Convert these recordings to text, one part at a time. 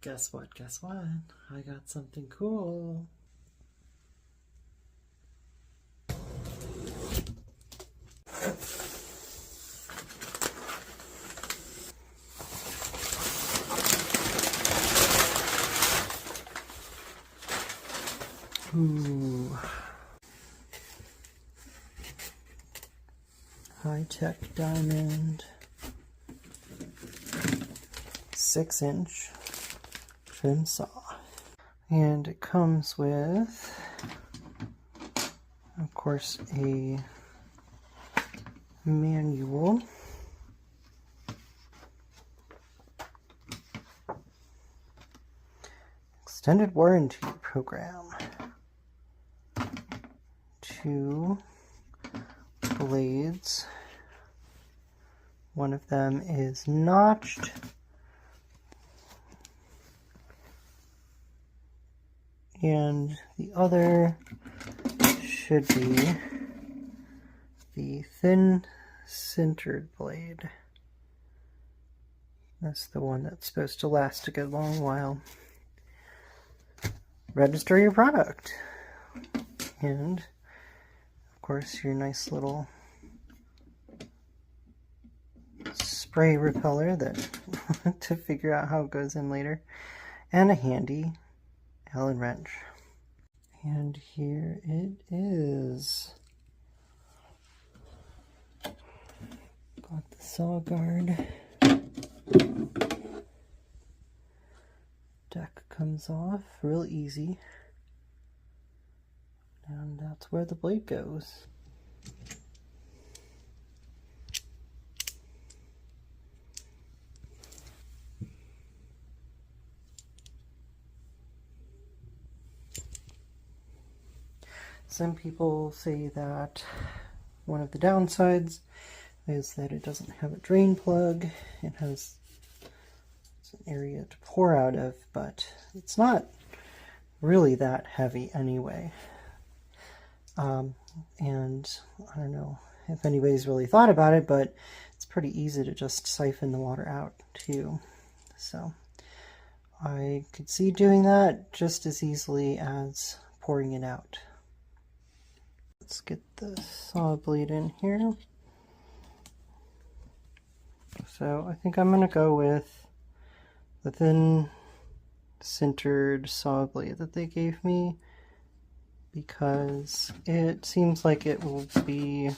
Guess what? Guess what? I got something cool. Ooh. High-tech diamond. 6-inch trim saw. And it comes with, of course, a manual. Extended warranty program. 2 blades. One of them is notched. And the other should be the thin sintered blade. That's the one that's supposed to last a good long while. Register your product. And, of course, your nice little spray repeller that to figure out how it goes in later. And a handy Allen wrench. And here it is. Got the saw guard. Deck comes off real easy. And that's where the blade goes. Some people say that one of the downsides is that it doesn't have a drain plug. It has an area to pour out of, but it's not really that heavy anyway. And I don't know if anybody's really thought about it, but it's pretty easy to just siphon the water out too. So I could see doing that just as easily as pouring it out. Let's get the saw blade in here. So I think I'm going to go with the thin sintered saw blade that they gave me, because it seems like it will be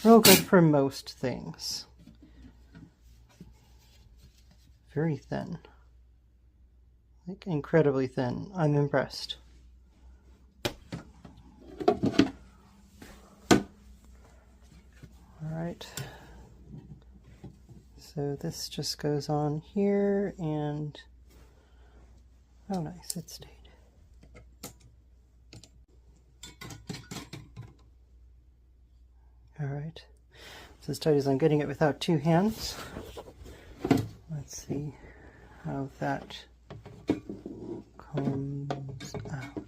real good for most things. Very thin. Like incredibly thin. I'm impressed. Alright. So this just goes on here, and oh nice, it stayed. Alright, it's as tight as I'm getting it without 2 hands. Let's see how that comes out.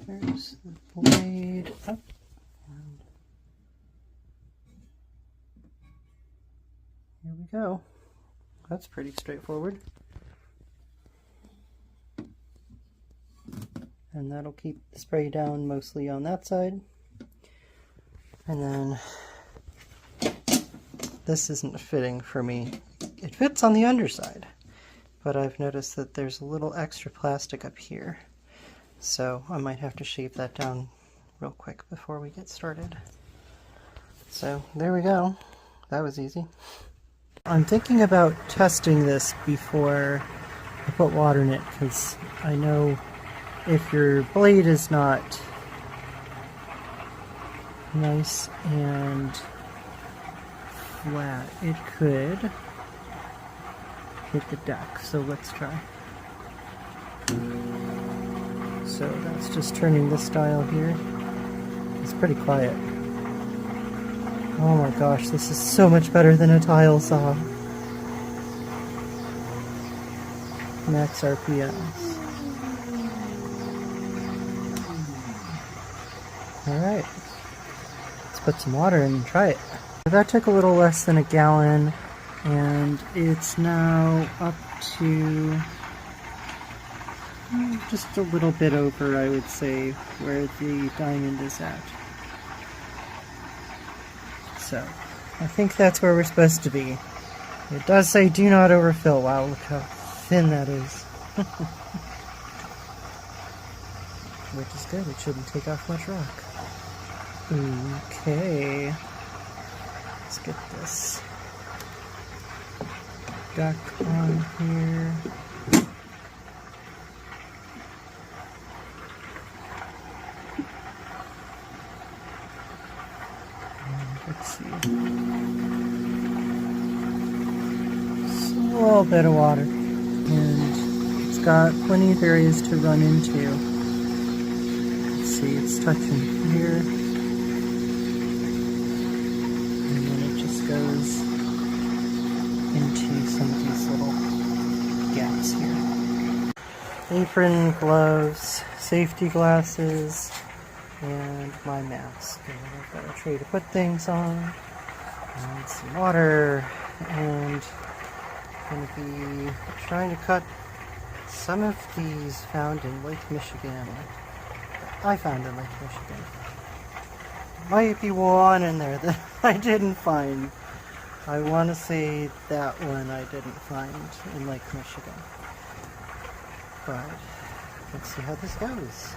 There's the blade up. And here we go. That's pretty straightforward. And that'll keep the spray down mostly on that side. And then this isn't fitting for me. It fits on the underside, but I've noticed that there's a little extra plastic up here. So I might have to shave that down real quick before we get started. So there we go. That was easy. I'm thinking about testing this before I put water in it, because I know if your blade is not nice and flat, it could hit the deck. So let's try. So that's just turning this dial here. It's pretty quiet. Oh my gosh, this is so much better than a tile saw. Max RPMs. Alright. Put some water in and try it. That took a little less than a gallon, and it's now up to Just a little bit over, I would say, where the diamond is at. So, I think that's where we're supposed to be. It does say do not overfill. Wow, look how thin that is. Which is good, it shouldn't take off much rock. Okay. Let's get this back on here. Let's see. Just a little bit of water. And it's got plenty of areas to run into. Let's see, it's touching here. And then it just goes into some of these little gaps here. Apron, gloves, safety glasses, and my mask. And I've got a tray to put things on, and some water, and I'm going to be trying to cut some of these found in Lake Michigan. I found in Lake Michigan. Might be one in there that I didn't find. I want to say that one I didn't find in Lake Michigan. But let's see how this goes.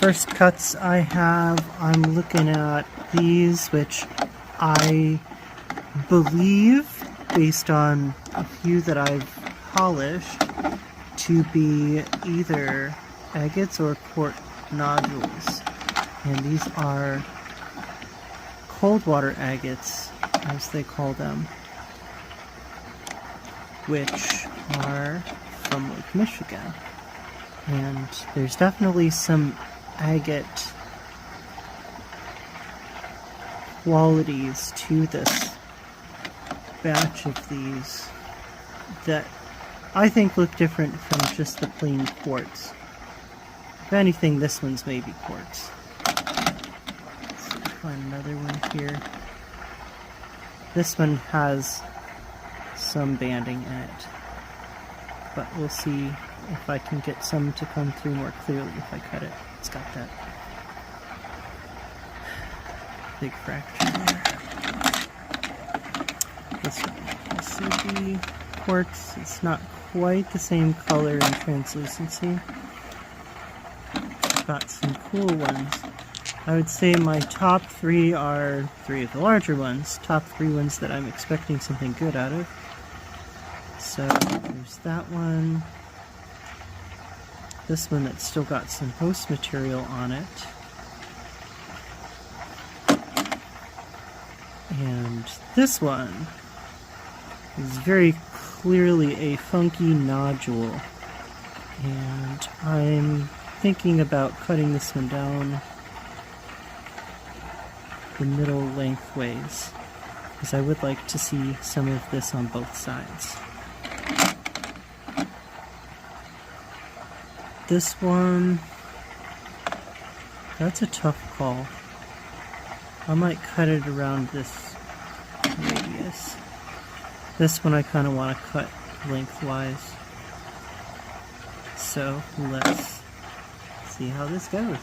First cuts I have, I'm looking at these, which I believe, based on a few that I've polished, to be either agates or quart nodules. And these are cold water agates, as they call them, which are from Lake Michigan. And there's definitely some agate qualities to this batch of these that I think look different from just the plain quartz. If anything, this one's maybe quartz. Let's see, find another one here. This one has some banding in it, but we'll see if I can get some to come through more clearly if I cut it. It's got that big fracture there. This one, the quartz, it's not quite the same color and translucency. I've got some cool ones. I would say my top three are three of the larger ones. Top three ones that I'm expecting something good out of. So there's that one. This one that's still got some host material on it. And this one is very clearly a funky nodule. And I'm thinking about cutting this one down the middle lengthways, because I would like to see some of this on both sides. This one, that's a tough call. I might cut it around this radius. This one I kind of want to cut lengthwise. So let's see how this goes.